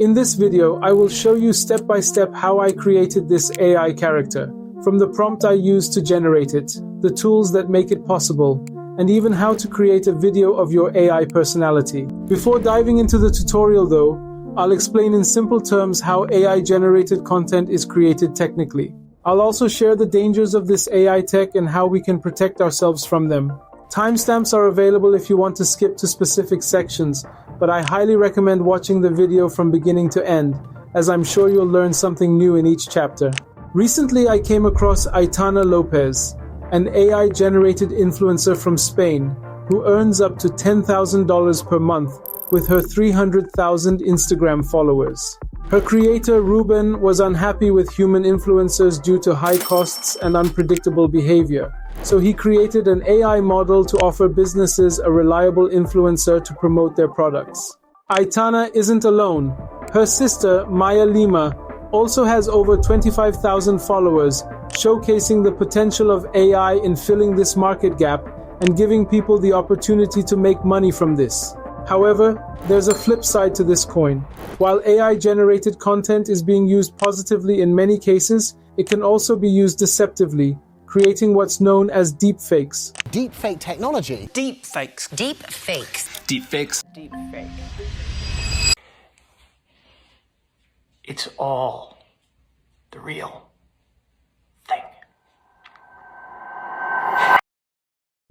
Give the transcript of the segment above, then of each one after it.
In this video, I will show you step by step how I created this AI character, from the prompt I used to generate it, the tools that make it possible, and even how to create a video of your AI personality. Before diving into the tutorial though, I'll explain in simple terms how AI-generated content is created technically. I'll also share the dangers of this AI tech and how we can protect ourselves from them. Timestamps are available if you want to skip to specific sections, but I highly recommend watching the video from beginning to end, as I'm sure you'll learn something new in each chapter. Recently, I came across Aitana Lopez, an AI-generated influencer from Spain, who earns up to $10,000 per month with her 300,000 Instagram followers. Her creator, Ruben, was unhappy with human influencers due to high costs and unpredictable behavior. So he created an AI model to offer businesses a reliable influencer to promote their products. Aitana isn't alone. Her sister, Maya Lima, also has over 25,000 followers, showcasing the potential of AI in filling this market gap and giving people the opportunity to make money from this. However, there's a flip side to this coin. While AI-generated content is being used positively in many cases, it can also be used deceptively, creating what's known as deepfakes. Deepfake technology. Deepfakes. Deepfakes. Deepfakes. Deepfake. It's all the real thing.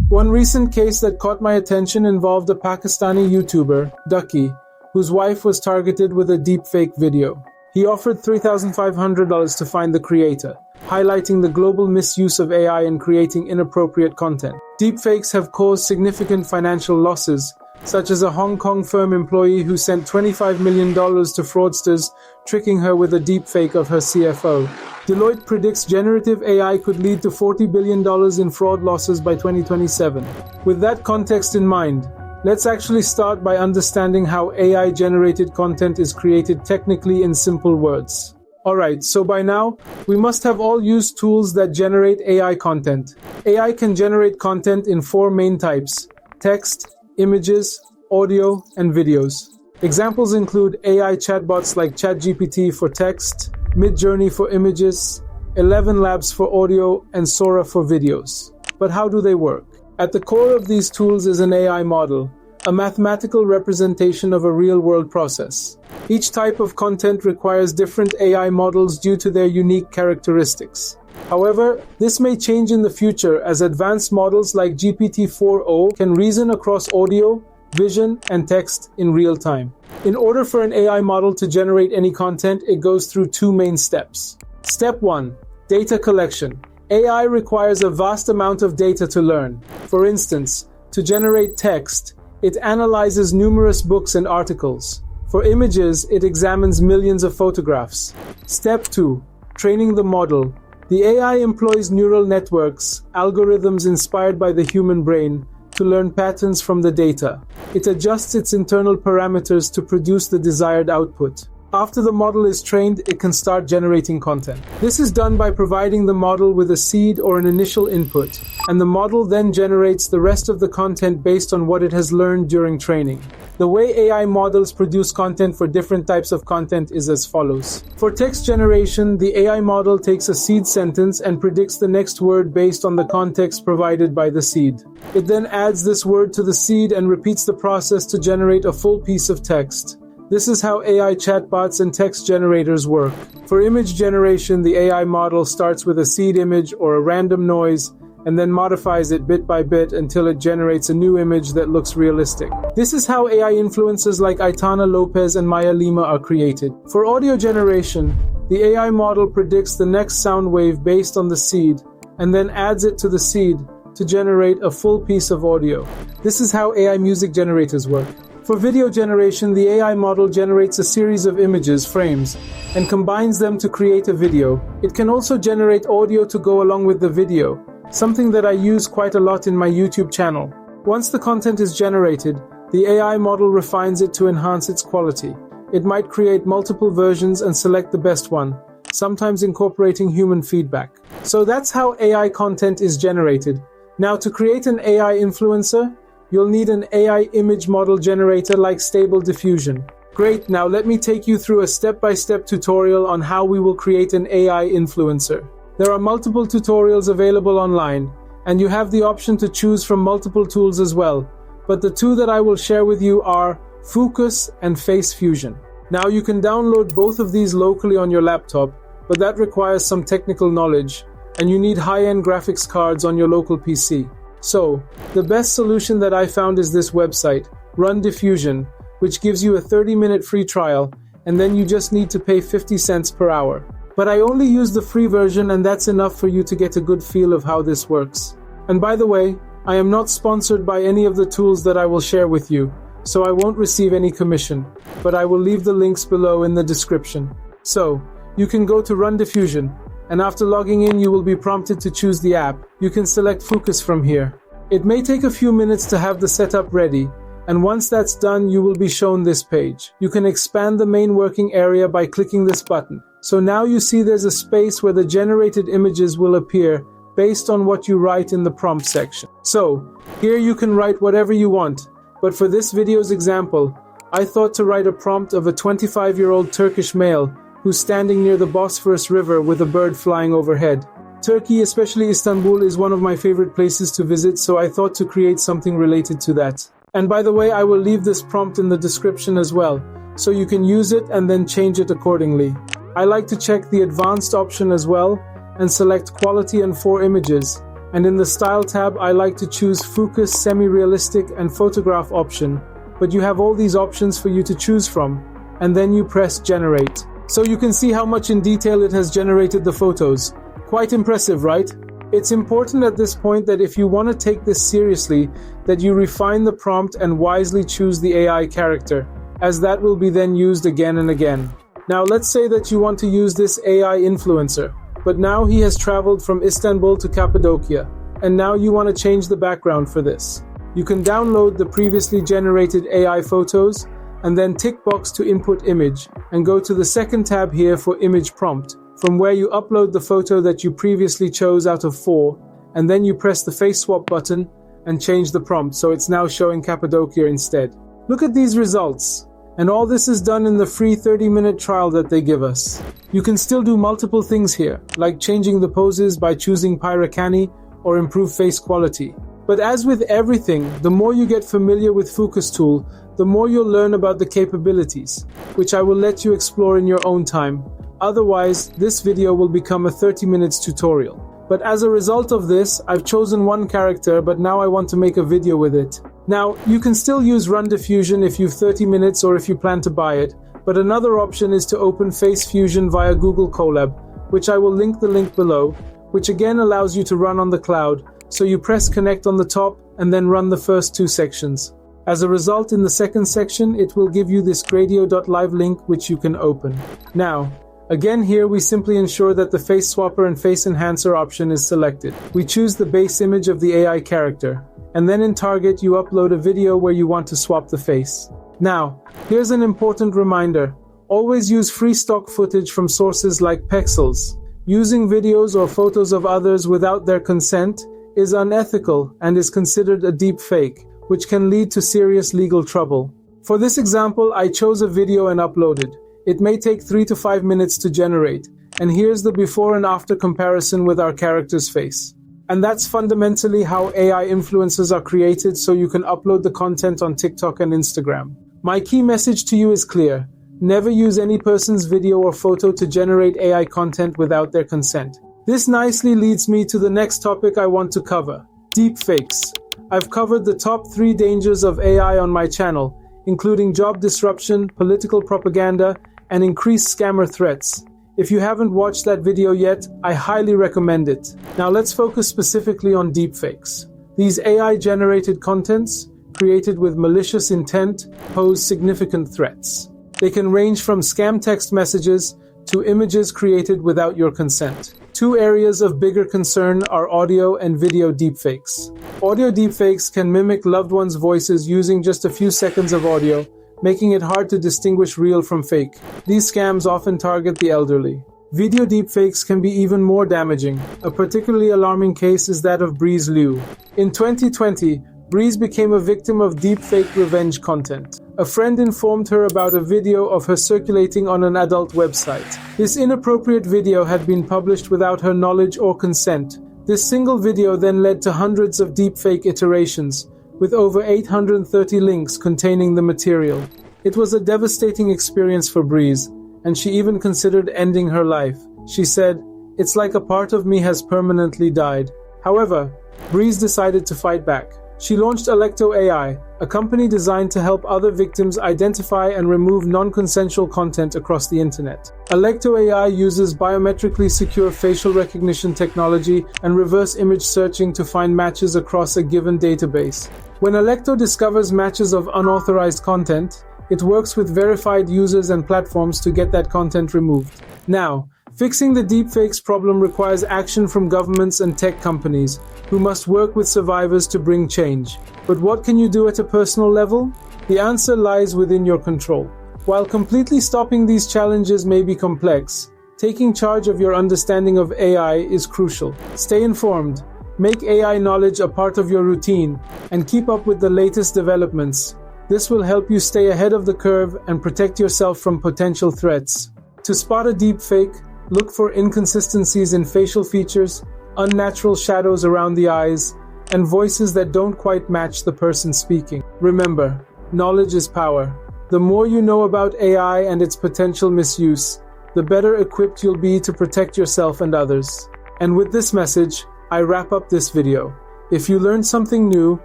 One recent case that caught my attention involved a Pakistani YouTuber, Ducky, whose wife was targeted with a deepfake video. He offered $3,500 to find the creator, highlighting the global misuse of AI in creating inappropriate content. Deepfakes have caused significant financial losses, such as a Hong Kong firm employee who sent $25 million to fraudsters, tricking her with a deepfake of her CFO. Deloitte predicts generative AI could lead to $40 billion in fraud losses by 2027. With that context in mind, let's actually start by understanding how AI-generated content is created technically in simple words. Alright, so by now, we must have all used tools that generate AI content. AI can generate content in four main types: text, images, audio, and videos. Examples include AI chatbots like ChatGPT for text, Midjourney for images, 11 Labs for audio, and Sora for videos. But how do they work? At the core of these tools is an AI model, a mathematical representation of a real-world process. Each type of content requires different AI models due to their unique characteristics. However, this may change in the future as advanced models like GPT-4o can reason across audio, vision, and text in real time. In order for an AI model to generate any content, it goes through two main steps. Step 1. Data collection. AI requires a vast amount of data to learn. For instance, to generate text, it analyzes numerous books and articles. For images, it examines millions of photographs. Step 2. Training the model. The AI employs neural networks, algorithms inspired by the human brain, to learn patterns from the data. It adjusts its internal parameters to produce the desired output. After the model is trained, it can start generating content. This is done by providing the model with a seed or an initial input, and the model then generates the rest of the content based on what it has learned during training. The way AI models produce content for different types of content is as follows. For text generation, the AI model takes a seed sentence and predicts the next word based on the context provided by the seed. It then adds this word to the seed and repeats the process to generate a full piece of text. This is how AI chatbots and text generators work. For image generation, the AI model starts with a seed image or a random noise and then modifies it bit by bit until it generates a new image that looks realistic. This is how AI influencers like Aitana Lopez and Maya Lima are created. For audio generation, the AI model predicts the next sound wave based on the seed and then adds it to the seed to generate a full piece of audio. This is how AI music generators work. For video generation, the AI model generates a series of images, frames, and combines them to create a video. It can also generate audio to go along with the video, something that I use quite a lot in my YouTube channel. Once the content is generated, the AI model refines it to enhance its quality. It might create multiple versions and select the best one, sometimes incorporating human feedback. So that's how AI content is generated. Now, to create an AI influencer, you'll need an AI image model generator like Stable Diffusion. Great, now let me take you through a step-by-step tutorial on how we will create an AI influencer. There are multiple tutorials available online, and you have the option to choose from multiple tools as well. But the two that I will share with you are Focus and Face Fusion. Now you can download both of these locally on your laptop, but that requires some technical knowledge, and you need high-end graphics cards on your local PC. So, the best solution that I found is this website, Run Diffusion, which gives you a 30-minute free trial, and then you just need to pay 50 cents per hour. But I only use the free version, and that's enough for you to get a good feel of how this works. And by the way, I am not sponsored by any of the tools that I will share with you, so I won't receive any commission, but I will leave the links below in the description. So, you can go to Run Diffusion, and after logging in you will be prompted to choose the app. You can select Focus from here. It may take a few minutes to have the setup ready, and once that's done you will be shown this page. You can expand the main working area by clicking this button. So now you see there's a space where the generated images will appear based on what you write in the prompt section. So, here you can write whatever you want, but for this video's example, I thought to write a prompt of a 25-year-old Turkish male who's standing near the Bosphorus river with a bird flying overhead. Turkey, especially Istanbul, is one of my favorite places to visit, so I thought to create something related to that. And by the way, I will leave this prompt in the description as well, so you can use it and then change it accordingly. I like to check the advanced option as well, and select quality and 4 images. And in the style tab, I like to choose focus, semi-realistic and photograph option. But you have all these options for you to choose from, and then you press generate. So you can see how much in detail it has generated the photos. Quite impressive, right? It's important at this point that if you want to take this seriously, that you refine the prompt and wisely choose the AI character, as that will be then used again and again. Now let's say that you want to use this AI influencer, but now he has traveled from Istanbul to Cappadocia, and now you want to change the background for this. You can download the previously generated AI photos, and then tick box to input image, and go to the second tab here for image prompt, from where you upload the photo that you previously chose out of 4, and then you press the face swap button and change the prompt, so it's now showing Cappadocia instead. Look at these results, and all this is done in the free 30-minute trial that they give us. You can still do multiple things here, like changing the poses by choosing Pyracani or improve face quality. But as with everything, the more you get familiar with Focus tool, the more you'll learn about the capabilities, which I will let you explore in your own time. Otherwise, this video will become a 30 minutes tutorial. But as a result of this, I've chosen one character, but now I want to make a video with it. Now, you can still use Run Diffusion if you've 30 minutes or if you plan to buy it, but another option is to open Face Fusion via Google Colab, which I will link the link below, which again allows you to run on the cloud, so you press connect on the top and then run the first 2 sections. As a result, in the second section, it will give you this gradio.live link which you can open. Now, again here we simply ensure that the face swapper and face enhancer option is selected. We choose the base image of the AI character, and then in Target you upload a video where you want to swap the face. Now, here's an important reminder. Always use free stock footage from sources like Pexels. Using videos or photos of others without their consent is unethical and is considered a deep fake, which can lead to serious legal trouble. For this example, I chose a video and uploaded. It may take 3 to 5 minutes to generate, and here's the before and after comparison with our character's face. And that's fundamentally how AI influencers are created, so you can upload the content on TikTok and Instagram. My key message to you is clear. Never use any person's video or photo to generate AI content without their consent. This nicely leads me to the next topic I want to cover: deepfakes. I've covered the top 3 dangers of AI on my channel, including job disruption, political propaganda, and increased scammer threats. If you haven't watched that video yet, I highly recommend it. Now let's focus specifically on deepfakes. These AI-generated contents, created with malicious intent, pose significant threats. They can range from scam text messages to images created without your consent. 2 areas of bigger concern are audio and video deepfakes. Audio deepfakes can mimic loved ones' voices using just a few seconds of audio, making it hard to distinguish real from fake. These scams often target the elderly. Video deepfakes can be even more damaging. A particularly alarming case is that of Breeze Liu. In 2020, Breeze became a victim of deepfake revenge content. A friend informed her about a video of her circulating on an adult website. This inappropriate video had been published without her knowledge or consent. This single video then led to hundreds of deepfake iterations, with over 830 links containing the material. It was a devastating experience for Breeze, and she even considered ending her life. She said, "It's like a part of me has permanently died." However, Breeze decided to fight back. She launched Alecto AI, a company designed to help other victims identify and remove non-consensual content across the internet. Alecto AI uses biometrically secure facial recognition technology and reverse image searching to find matches across a given database. When Alecto discovers matches of unauthorized content, it works with verified users and platforms to get that content removed. Now, fixing the deepfakes problem requires action from governments and tech companies, who must work with survivors to bring change. But what can you do at a personal level? The answer lies within your control. While completely stopping these challenges may be complex, taking charge of your understanding of AI is crucial. Stay informed, make AI knowledge a part of your routine, and keep up with the latest developments. This will help you stay ahead of the curve and protect yourself from potential threats. To spot a deepfake, look for inconsistencies in facial features, unnatural shadows around the eyes, and voices that don't quite match the person speaking. Remember, knowledge is power. The more you know about AI and its potential misuse, the better equipped you'll be to protect yourself and others. And with this message, I wrap up this video. If you learned something new,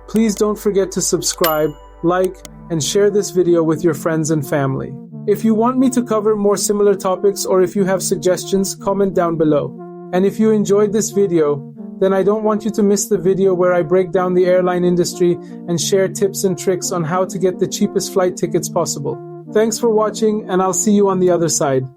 please don't forget to subscribe, like, and share this video with your friends and family. If you want me to cover more similar topics or if you have suggestions, comment down below. And if you enjoyed this video, then I don't want you to miss the video where I break down the airline industry and share tips and tricks on how to get the cheapest flight tickets possible. Thanks for watching, and I'll see you on the other side.